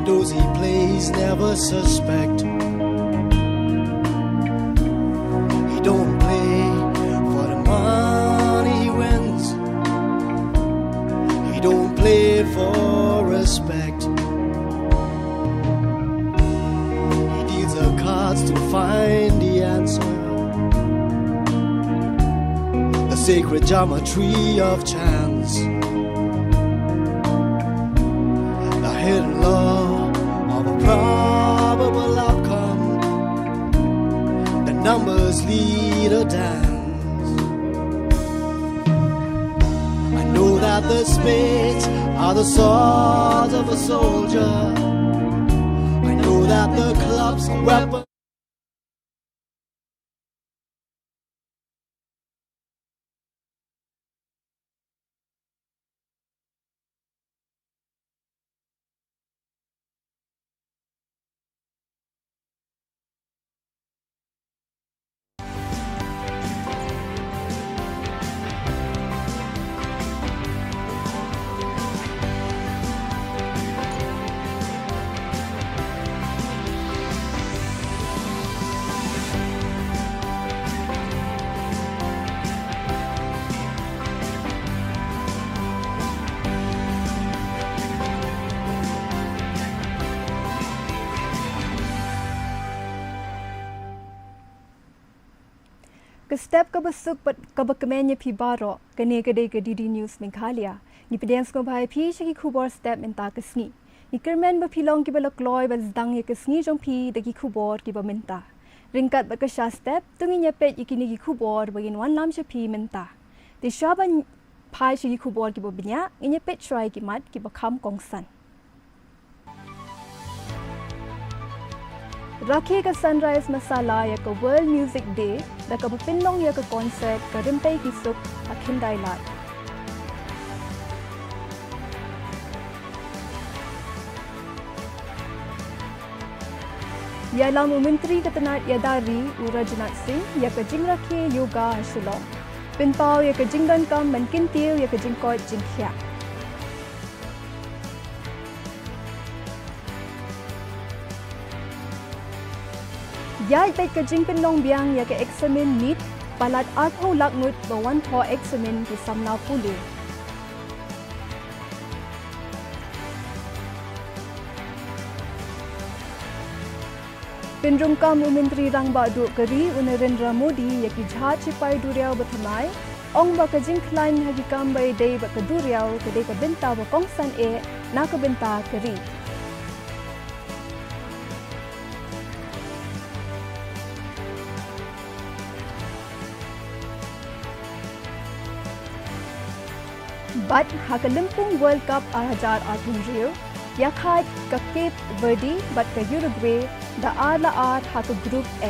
Those he plays never suspect. He don't play for the money he wins. He don't play for respect. He deals the cards to find the answer. The sacred geometry of chance. The hidden law of a probable outcome. The numbers lead a dance. I know that the spades are the swords of a soldier. I know that the clubs are weapons. Step kabasuk kabakamenye pi baro kane kade kadidi news Meghalaya ni pedens ko bhai phi shiki Khubor step menta kasni ni kermen ba philong ki bala kloy ba zdang ye kasni jong phi de ki Khubor ki ba menta ringkat ba ka sha step tungi nya pe ikini ki Khubor ba in wan lam sha phi menta de shaban phai shiki Khubor ki ba binya nya pe try ki mat ki ba kham kong san Rakhi ka sunrise masala ya ka World Music Day da ka pinlong ya ka concert ka rimpay kisuk akin dailat. Ya lamu menteri ketenat ya dari Urajnat Singh ya ka jing rakhi yoga hasilong. Pinpao ya ka jingdan kam mankintil ya ka jingkot jingkhya. Ya ipet ka jing pinlong biang ya ka examen meet palat atho laknut bawan tho examen ki samna puli. Pinrung kam Menteri Rang Ba Du Kari Narendra Modi ya ki jha chipai duriau bathamai ong ba ka jing klain hagi kam bai dei ba ka duriau ka dei ka benta ba kongsan e na ka benta kari. But Hakalimpung World Cup 2018 yakhat ka Cape Verde but ka Uruguay da ala haka Group H.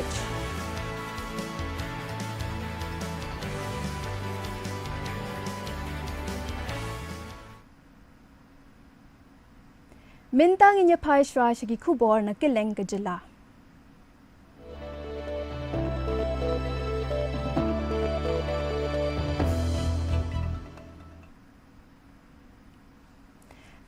Mintang inya pai shra shigi Khubor na kileng ka jila.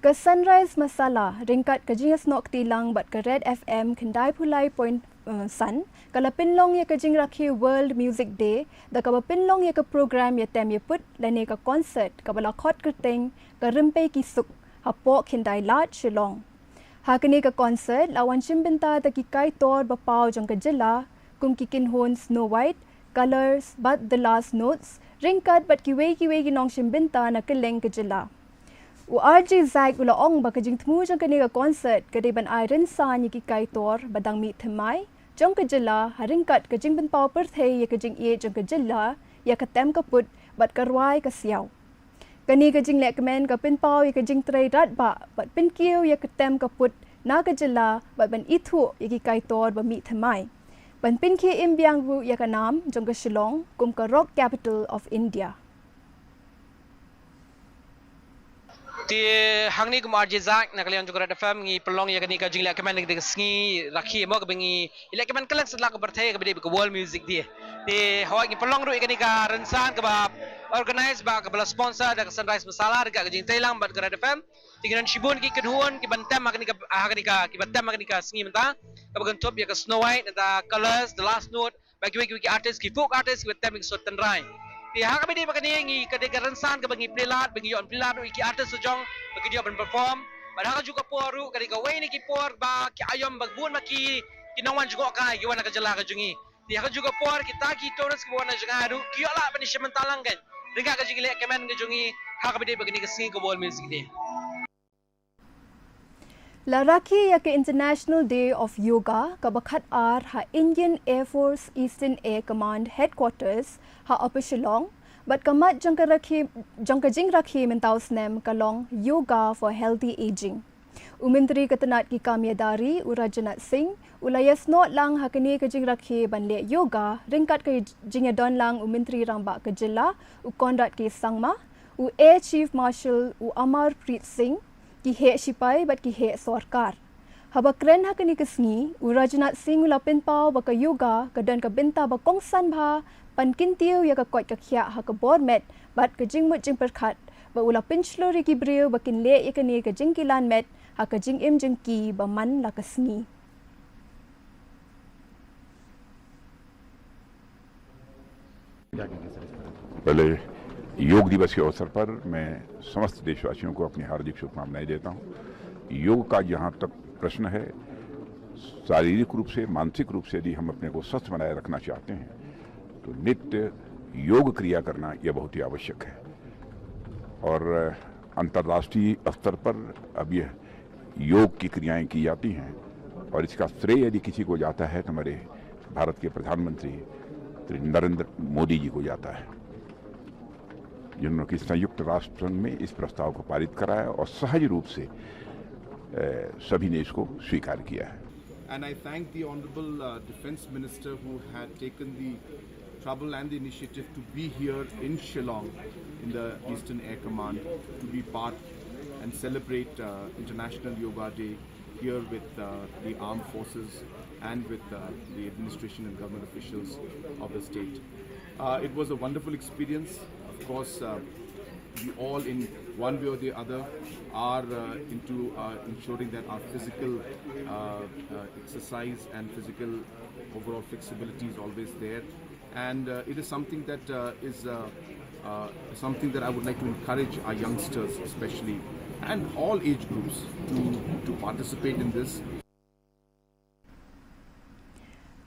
Ka sunrise masala ringkat ka jingas nok tilang bat ka Red FM kendai pulai point san kala pinlong ya ka jing rakhi World Music Day da ka pinlong ya ka program ya tem ya put lane ka concert ka bala khot kerteng ka rimpe ki suk hapo kendai lat shilong hakani ka concert lawan chimbenta ta ki kai tor ba pau jong ka jila kum ki kin hon Snow White colors but the last notes ringkat bat ki wei ki nong chimbenta na keleng ka jila RG Zaik ula ong ba kajing tmu jang kaniga concert kadai ban iron sa ni ki kai tor badang mi themai jong ka jilla haringkat kajing ban pau per the ya kajing e jong ka jilla ya ka tem ka put bat karwai ka siaw kani kajing lek men ka pin pau ya kajing trai rat ba bat pin kiu ya ka tem ka put na ka jilla bat ban ithu ya ki kai tor ba mi themai ban pin ki imbyang ru ya ka nam jong ka Shillong kum ka rock capital of India. Ti hangni kumar jizak na kalian juga ada fam ngi pelong ya kani ka jingla keman ngi sngi rakhi mo ka bengi ila keman kalak sedla ka berthai ka bede ka world music dia ti hawa ngi pelong ru kani ka rensan ka ba organize ba ka bala sponsor da sunrise masala ka jing tailang bat ka ada fam ti kan shibun ki kedhuon ki bantem kani ka ki bantem kani ka sngi menta ka bagan top ya ka snow white da colors the last note bagi ki artist ki folk artist ki bantem ki sotan rai ti ha ka bede bakani ngi ka de rensan ka bangi prelat bangi yon prelat ki artist sojong bagi dia berperform padahal juga poru kali ka way ni ki por ba ki ayom bagbun maki kinawan juga ka ki wana ka jala ka jungi dia ka juga por kita ki tonas ki wana juga adu ki ala pa ni shementalang kan denga ka jigile kemen ka jungi ha ka bide bagni ka sing ko bol music ni Laraki ya ke International Day of Yoga ka bakhat ar ha Indian Air Force Eastern Air Command Headquarters ha Shillong but kamat jangkajing rakhi mentau snem kalong yoga for healthy aging. Umintri ketenat ki kamyadari Urajanat Singh ulayas not lang hakini kajing rakhi banle yoga ringkat ke jingedon lang umintri ramba ke jilla ukondat ki sangma u Air Chief Marshal u Amar Preet Singh ki he sipai bat ki he sarkar. Habakren hakini kesngi Urajanat Singh ulapin pau baka yoga kadan ka benta ba kongsan bha pankintiu ya ka kot ka khia ha ka bor met bat ka jing mut jing perkhat ba ula pinchlo ri ki breu ba kin le ya ka ni ka jing kilan met ha ka jing im jing ki ba man la ka sngi पहले योग दिवस के अवसर पर मैं समस्त देशवासियों को अपनी हार्दिक शुभकामनाएं देता हूं। योग का जहां तक प्रश्न है, शारीरिक रूप से मानसिक रूप से यदि हम अपने को स्वस्थ बनाए रखना चाहते हैं तो नित्य योग क्रिया करना यह बहुत ही आवश्यक है। और अंतर्राष्ट्रीय स्तर पर अब यह योग की क्रियाएं की जाती हैं और इसका श्रेय यदि किसी को जाता है तो हमारे भारत के प्रधानमंत्री श्री नरेंद्र मोदी जी को जाता है, जिन्होंने कि संयुक्त राष्ट्र संघ में इस प्रस्ताव को पारित कराया और सहज रूप से सभी ने इसको स्वीकार किया है। And I thank the Honorable Defence Minister who had taken the trouble and the initiative to be here in Shillong in the Eastern Air Command to be part and celebrate International Yoga Day here with the armed forces and with the administration and government officials of the state. It was a wonderful experience. Of course, we all in one way or the other are into ensuring that our physical exercise and physical overall flexibility is always there, and it is something that is something that I would like to encourage our youngsters especially and all age groups to participate in this.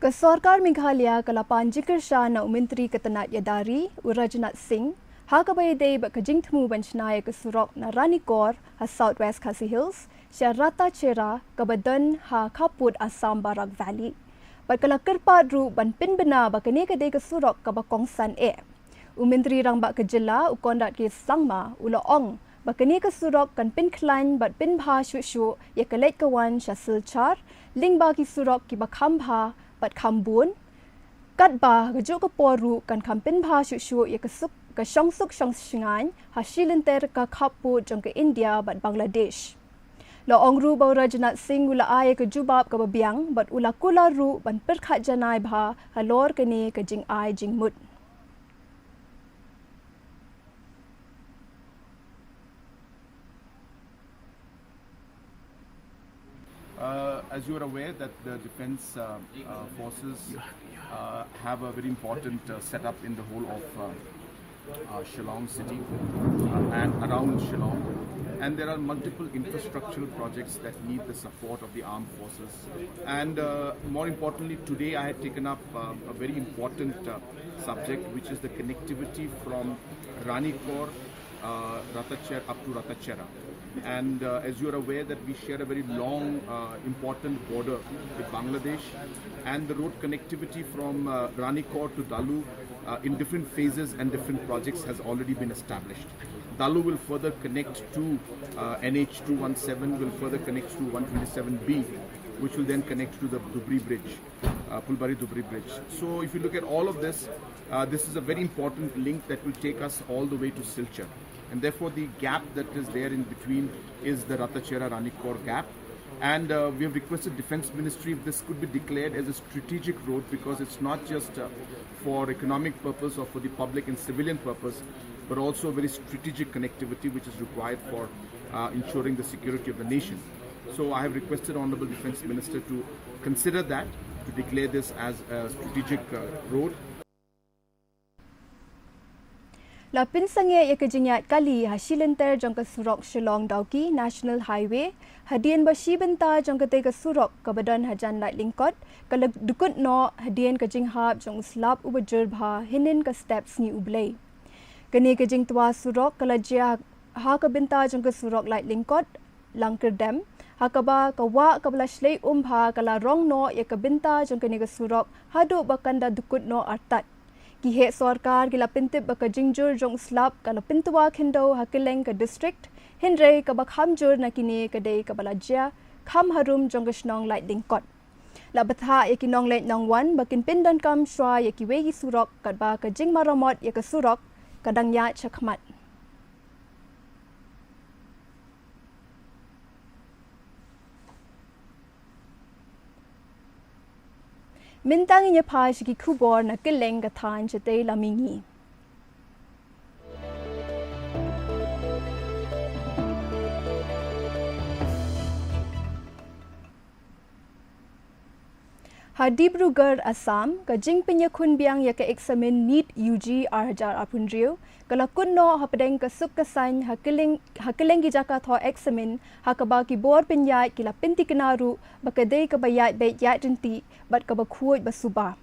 Kesorkar Meghalaya kalapan jikir sya na umintri ketenat yadari Urajanat Singh ha kabayday ba kajing temu banchnaya kesurok na Ranikor ha Southwest KHASI Hills sya rata chera kabadan ha Khubor Assam Barak Valley. Bat kalakir padru ban pinbena ba kani kadai kesurok kabakongsan e. Umintri rang ba kejela ukondat ki sangma ulaong ba kani kesurok kan pin klan bat pin bha shu ya kalait kawan sya silchar ling ba ki surok ki bakhambha bat khambun kat ba gajo ka poru kan kampin bha shu ya kasuk ka shongsuk shongshingan ha shilinter ka Khubor jong ke India bat Bangladesh. La ongru ba Urajanat Singh ula ay ka jubab ka babiang bat ula kula ru ban perkhat janai bha halor kani ka jing ay jing mut. As you are aware that the defence forces have a very important setup in the whole of Shillong city and around Shillong, and there are multiple infrastructural projects that need the support of the armed forces, and more importantly today I had taken up a very important subject, which is the connectivity from Ranikor Ratachera up to Ratachera. And as you are aware that we share a very long important border with Bangladesh, and the road connectivity from Ranikor to Dalu in different phases and different projects has already been established. Dalu will further connect to NH217, will further connect to 127B, which will then connect to the Dubri Bridge, Pulbari Dubri Bridge. So if you look at all of this, this is a very important link that will take us all the way to Silchar. and therefore the gap that is there in between is the Ratachera Ranikor gap. And we have requested Defence Ministry if this could be declared as a strategic road, because it's not just for economic purpose or for the public and civilian purpose, but also very strategic connectivity which is required for ensuring the security of the nation. So I have requested Honorable Defence Minister to consider that, to declare this as a strategic road. Lapin sange yakajingyat kali hasilenter jangka surok Shillong Dauki National Highway hadian bashi benta jangka tega surok kabadan hajan light lingkot kalau dukut no hadian kajing hab jang slap ubajur bha hinin ka steps ni ublay kani kajing tua surok kalau jia ha ka benta jangka surok light lingkot langker dam hakaba kawa kabla shlei bha kala rong no yakabenta jangka ni ka surok hadu bakanda dukut no artat Kihe sarkar gila pintip baka jingjur jong slap kalau pintua khindo hakileng ka district hinre ka bakhamjur nakini kadai ka balajia kham harum jong gnong light dingkot labatha yakinong light nong wan bakin pindan kam shwa yakiwegi surok kadba ka jing maramot yaka surok kadangya chakmat Mintang inya paj ki Khubor na kileng gathan chate lamingi. Hadibrugar Assam ka jing penyakun biang ya ka examen NEET UG arjar apunrio kalakun no hapadeng ka sukkasan hakeleng gi jaka tho examen hakaba ki bor penyai kila pinti kenaru bakadei ka bayat bet ya tinti bat ka bakhuoj basuba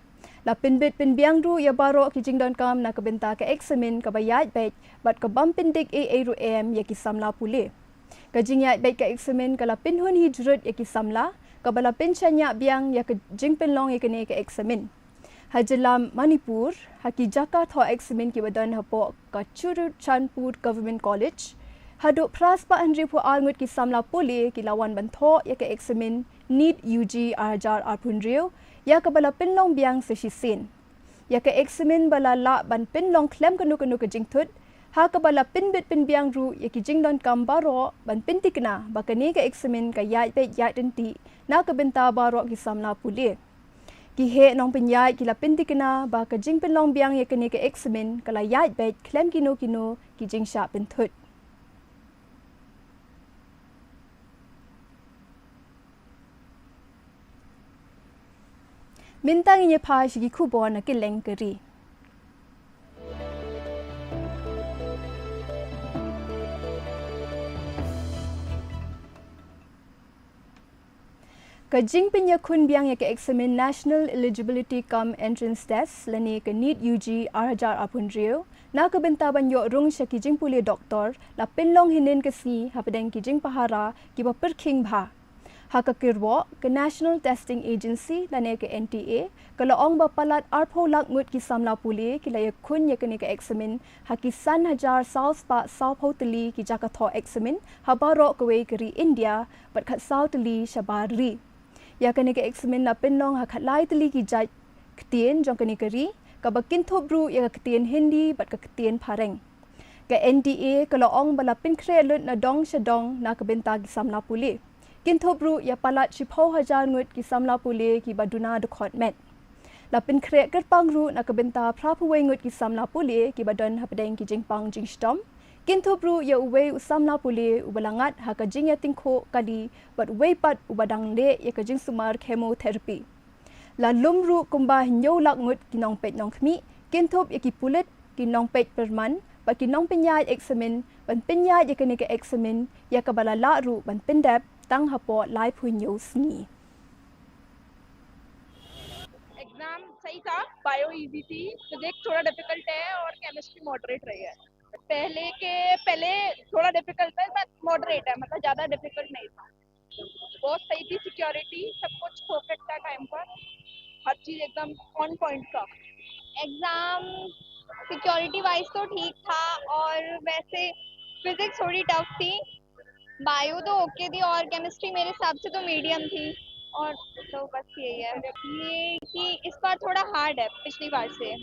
la pinbit pin biang ru ya baro ki jing don kam na ka benta ka examen ka bayat bet bat ka bam pindik a ru am ya ki samla pule ka jing ya bet ka examen kala pinhun hijrut ya ki samla kabala penchanya biang ya ke jingpen long ya kene ke examen hajalam Manipur haki jaka tho examen ki badan hapo ka churu chanpur government college hadu praspa andri pu almut ki samla pole ki lawan bantho ya ke examen NEET UG arjar arpunrio ya kabala penlong biang se shisin ya ke examen bala la ban penlong klem kanu ke jingthut ha kabala pinbit pin biang ru ya ki jingdon kambaro ban pintikna bakane ka examen ka yai pe ya tinti na ka benta baro ki samla pule ki he nong pinyai ki la pintikna ba ka jing penlong biang ya kane ka examen kala yai pe klem kino ki jing sha pinthut Mintang inya paj ki Khubor na kileng keri Kajing penyakun biang ya ke examen National Eligibility Cum Entrance Test lani ke NEET UG arjar apunrio na ke benta banyo rung syakijing puli doktor la penlong hinin ke si hapadeng kijing pahara ki ba perking bha hakakirwo ke National Testing Agency lani ke NTA kalau ong ba palat arpho lakmut ki samla puli ki la yakun ya ke examen hakisan hajar south pa south hoteli ki jakatho examen habaro kwe keri India bat khat south li shabari ya kene ke examen na penlong ha khatlai tli ki jai ktien jong kene kari ka bakin thobru ya ktien hindi bat ka ktien phareng ka NDA kalau ong bala pin khrelut na dong shadong na ka benta ki samla pule kin thobru ya palat chipho hajar ngut ki samla pule ki baduna de khot met la pin khre kat pangru na ka benta phrapuwe ngut ki samla pule ki badon hapadeng ki jingpang jingstom Kintu bru ya uwe usamla pule ubalangat haka jing ya tingko kali but we pat ubadang le ya ka jing sumar chemotherapy. La lumru kumba hinyo lakngut kinong pet nong khmi kintup ya ki pulit kinong pet perman ba kinong penyai examen ban penyai ya kene ke examen ya ka bala la ru ban pendap tang hapo lai phunyo sni. Exam सही था bio easy थी फिजिक्स थोड़ा डिफिकल्ट है और chemistry moderate रही है पहले थोड़ा डिफिकल्ट था बट मॉडरेट है मतलब ज़्यादा डिफिकल्ट नहीं था बहुत सही थी सिक्योरिटी सब कुछ परफेक्ट था टाइम पर हर चीज़ एकदम ऑन पॉइंट था एग्ज़ाम सिक्योरिटी वाइज तो ठीक था और वैसे फिजिक्स थोड़ी टफ थी बायो तो ओके थी और केमिस्ट्री मेरे हिसाब से तो मीडियम थी और तो बस यही है ये कि इस बार थोड़ा हार्ड है पिछली बार से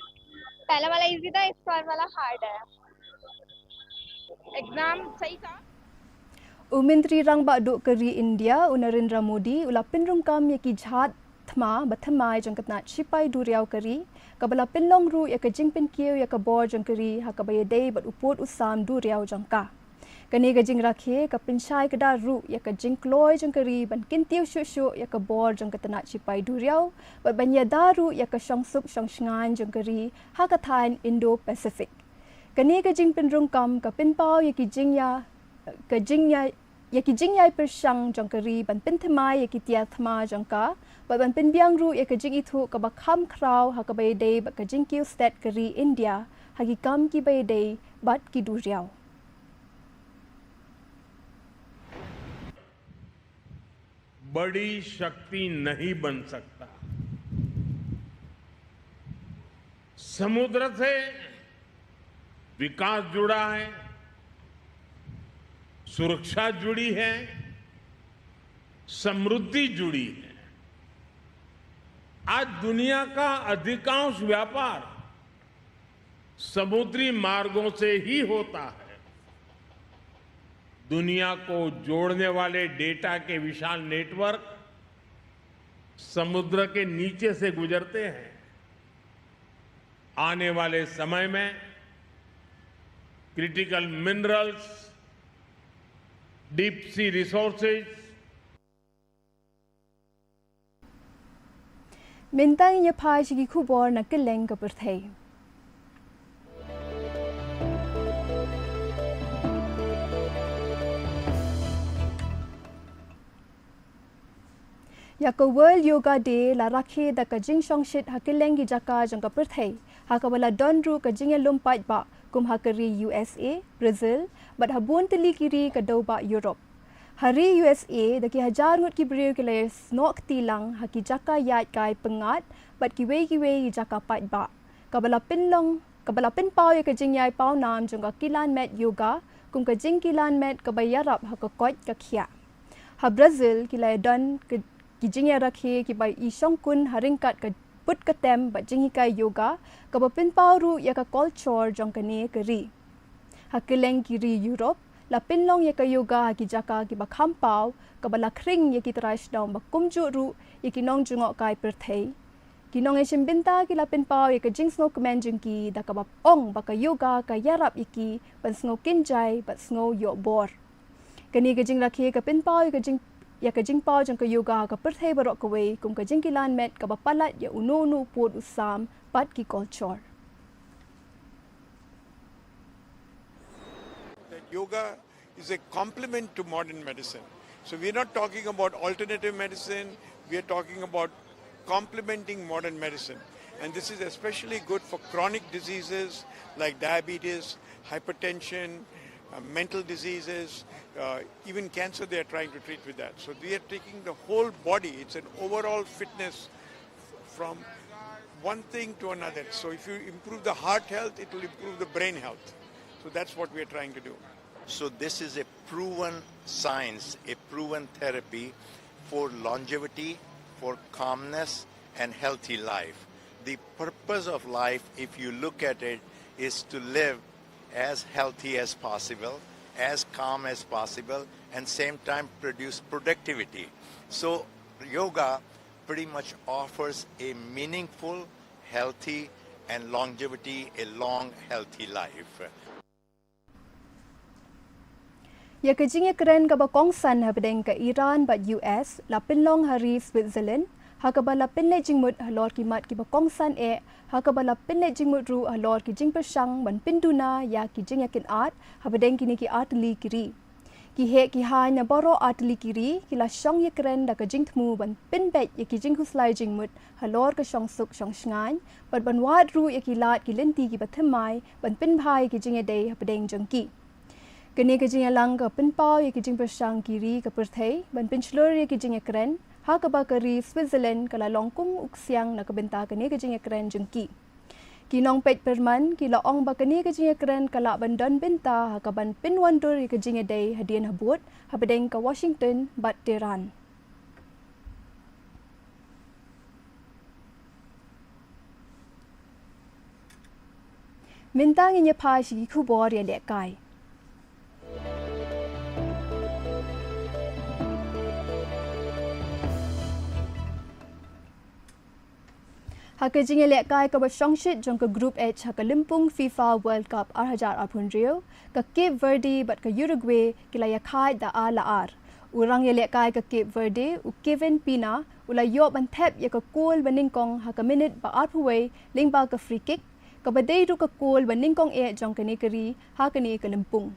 पहला वाला इजी था इस बार वाला हार्ड है एग्जाम सही था। Menteri Rang Bak Keri India Narendra Modi ula pinrungkam yaki jhat thma bathamai jang katnat sipai duriau keri kabala pinlong ru ya kajing pinkiu ya kabor jang keri hakabaya dei bat upot usam duriau jangka kani gajing rakhe ka pinchai kada ru ya kajing kloi jang keri ban kintiu shu ya kabor jang katnat sipai duriau bat banya daru ya ka songsup songsngan jang keri hakathain Indo Pacific kani gajing pinrungkam ka pinpau yaki jingya kajingya yaki jingyai persang jangkari ban pinthmai yaki tia thma jangka ban pinbiang ru ya kajing itu ka bakham kraw hakabai dei ba kajing kiu state kari India hagi kam ki bai dei bat ki duriau बड़ी शक्ति नहीं बन सकता। समुद्र से विकास जुड़ा है, सुरक्षा जुड़ी है, समृद्धि जुड़ी है। आज दुनिया का अधिकांश व्यापार समुद्री मार्गों से ही होता है। दुनिया को जोड़ने वाले डेटा के विशाल नेटवर्क समुद्र के नीचे से गुजरते हैं। आने वाले समय में critical minerals, deep sea resources, Mintang nya pai sigi Khubor na keleng ka perthei Yaka World Yoga Day la rakhe da kajing songshit hakeleng gi jaka jang ka perthei hakabala donru kajing lumpat ba kum hakari USA, Brazil, bat habun teli kiri ka doba Europe. Hari USA daki hajar ngut ki beriu ki lay snok tilang haki jaka yat kai pengat bat ki wei jaka pat ba. Kabala pin pau ya kajing yai pau nam jang ka kilan met yoga kum kajing kilan met ka bayarap hakakot ka khia. Ha Brazil ki lay don ki jing ya rakhe ki bai isong kun haringkat ka put katem bat jing kai yoga ka pin pau ru ya ka culture jang ka ne keri. Hakeleng kiri Europe la pinlong ya ka yoga ki jaka ki bakham pau ka bala khring ya ki trash down ba kumju ru ya ki nong jungo kai perthei ki nong e shimbinta ki la pin pau ya ka jing snow command jing ki da ka ba ong ba ka yoga ka yarap iki ban snow kinjai ba snow yo bor kani ka jing rakhe ka pin pau ya ka jing pau jang ka yoga ka perthei barok ka wei kum ka jing ki lan met ka ba palat ya unu pod usam pat ki culture. Yoga is a complement to modern medicine. So we're not talking about alternative medicine, we are talking about complementing modern medicine. And this is especially good for chronic diseases like diabetes, hypertension, mental diseases, even cancer they are trying to treat with that. So we are taking the whole body, it's an overall fitness from one thing to another. So if you improve the heart health, it will improve the brain health. So that's what we are trying to do. So this is a proven science, a proven therapy for longevity, for calmness and healthy life. The purpose of life, if you look at it, is to live as healthy as possible, as calm as possible, and same time produce productivity. So yoga pretty much offers a meaningful, healthy and longevity, a long, healthy life. Ya kajing ya keren ka ba kongsan habdeng ka Iran ba US la pinlong hari Switzerland hakaba la pinle jingmut halor ki mat ki ba kongsan hakaba la pinle jingmut ru halor ki jing persang ban pinduna ya ki jing yakin art habdeng kini ki atli kiri ki he ki ha na boro atli kiri ki la shong ya keren da ka jing thmu ban pin bet ya ki jing huslai jingmut halor ka shong suk shong sngan ban wat ru ya ki lat ki lenti ki ba thmai ban pin bhai ki jing ya dei habdeng jangki Kini kajing alang ka pinpau ya kajing persang kiri ka perthei ban pinchlur ya kajing ekren ha ka ba kari Switzerland kala longkum uksiang na kabenta kini kajing ekren jengki kinong pet perman kila ong ba kini kajing ekren kala bandon benta ha ka ban pinwandur ya kajing day hadian habut habedeng ka Washington bat Tehran Mintang inya pa si Khubor ya lekai Haka jing elek kai ka basongshit jong ka group H haka limpung FIFA World Cup arhajar apun Rio ka Cape Verde bat ka Uruguay kilaya khai da ala ar. Urang elek kai ka Cape Verde u Kevin Pina ula yo ban tap ya ka goal baningkong haka minute ba arpuway lingba ka free kick ka badai ru ka goal baningkong e jong ka nikeri haka ni ka limpung.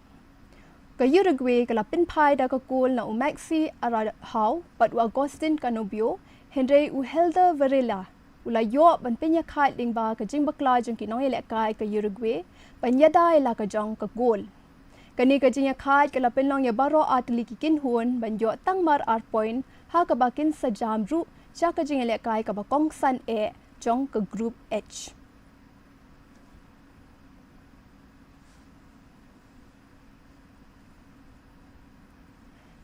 Ka Uruguay ka lapin pai da ka goal na u Maxi Araujo bat u Agustin Canobio Henry u Helder Varela ula yo ban penya khat lingba ka jing bakla jong ki nong elek kai ka Uruguay banyada ila ka jong ka goal. Kani ka jing khat ka lapin long ya baro atli ki kin huon ban yo tangmar art point ha ka bakin sa jam ru cha ka jing elek kai ka ba kong san e jong ka group H.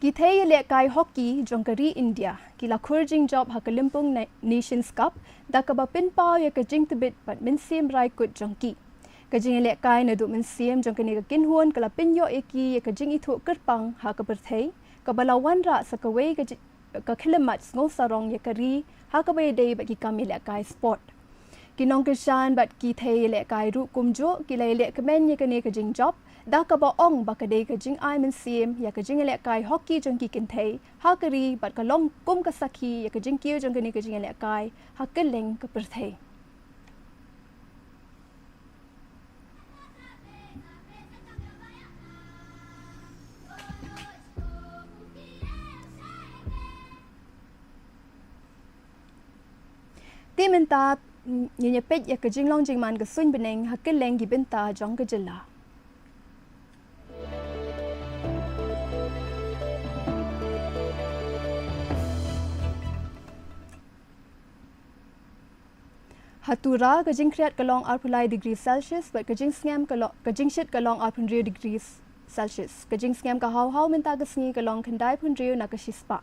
Githei elek kai hockey jong ka ri India kila khurjing job ha ka limpung Nations Cup da ka ba pin pau ya ka jing tibit pat min sim rai kut jong ki. Ka jing elek kai na du min sim jong ka ni ka kin huon ka lapin yo eki ya ka jing ithu kerpang ha ka berthei ka balawan ra sa ka wei ka kilomat ngol sarong ya ka ri ha ka bai dei ba ki kam elek kai sport. Kinong kishan bat githei elek kai ru kumjo kila elek kemen ya ka ni ka jing job da ka ba ong ba ka dei ka jing ai min sim ya ka jing elek kai hockey jong ki kin thei ha ka ri bat ka long kum ka sakhi ya ka jing kiu jong ka ni ka jing elek kai ha ka leng ka berthei. Timenta nyepet ya ka jing long jing man ka sun beneng ha ka leng gi benta jong ka jela. Hatura ka jing kriat ka long arpulai degree Celsius but ka jing ngam ka jing shit ka long arpun rio degrees Celsius ka jing ngam ka haw menta ka sngi ka long kandai pun rio na ka shispa.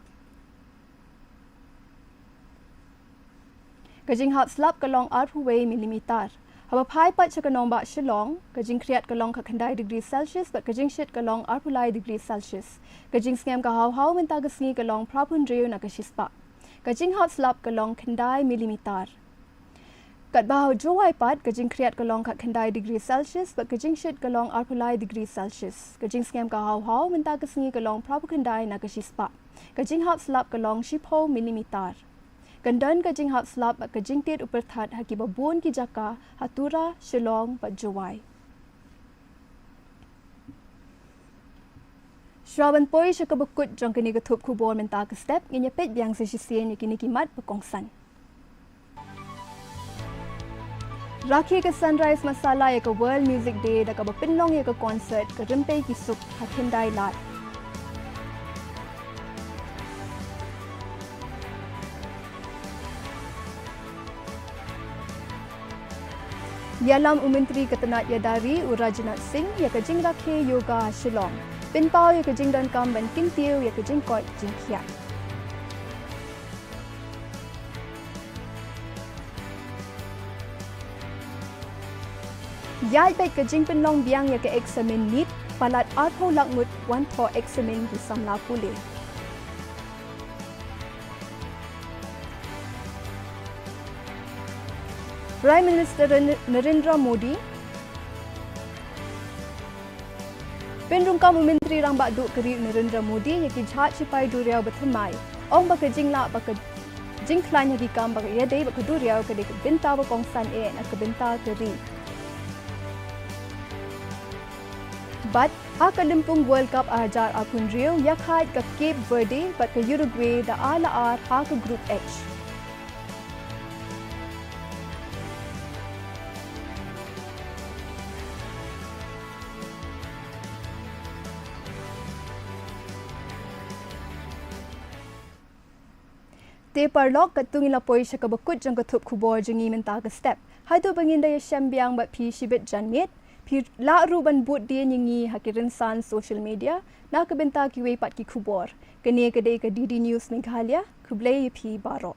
Ka jing hot slap ka long arpuway millimeter. Haba pai pat cha ka nong ba shilong ka jing kriat ka long ka kandai degree Celsius but ka jing shit ka long arpulai degree Celsius. Ka jing ngam ka haw menta ka sngi ka long prapun rio na ka shispa. Ka jing hot slap ka long kandai millimeter. Kat bahaw jowai pat ka jing kriat ka long kat kandai degree Celsius but ka jing shit ka long arpulai degree Celsius. Ka jing ngam ka haw menta ka sngi ka long prapu kandai na ka shispa. Ka jing hot slap ka long shipho millimeter. Kandan ka jing hot slap ka jing tit upar that haki babun ki jaka hatura shilong pat jowai. Shraban poi siya kabukut jong kini katup Khubor menta ka step nginyapit biyang sa sisien yakini kimat pakongsan. Rakhi ka sunrise masala ya ka World Music Day da ka bapinlong ya ka concert ka rimpay ki suk hakindai lat. Yalam Umintri Katanat Yadari Urajinat Singh ya ka jing rakhe yoga Shillong. Pinpao ya ka jing dan kam ban kintiu ya ka jing kot jing khia. Yai bet ka jing pinlong biang ya ka examen nit palat artho lakmut wan tho examen di samla pule. Prime Minister Narendra Modi Penrungkam Menteri Rang Bak Duk Keri Narendra Modi yaki jhat sipai duriau bertemai ong baka jingla baka jingklan yaki kam baka yadai baka duriau ke dek benta bakongsan e nak benta keri. But haka limpung World Cup ajar apun Rio yakhat ka Cape Verde but ka Uruguay da ala ar haka Group H. Te parlok katungi lapoi siya kabakut jang katup Khubor jangi menta ka step. Haitu bangin daya siyambiang bat pi shibit janmit. Pi la ruban but dia nyingi hakirin san social media. Na kabenta kiway pat ki Khubor. Kani kadai ka DD News Meghalaya. Kublay pi baro.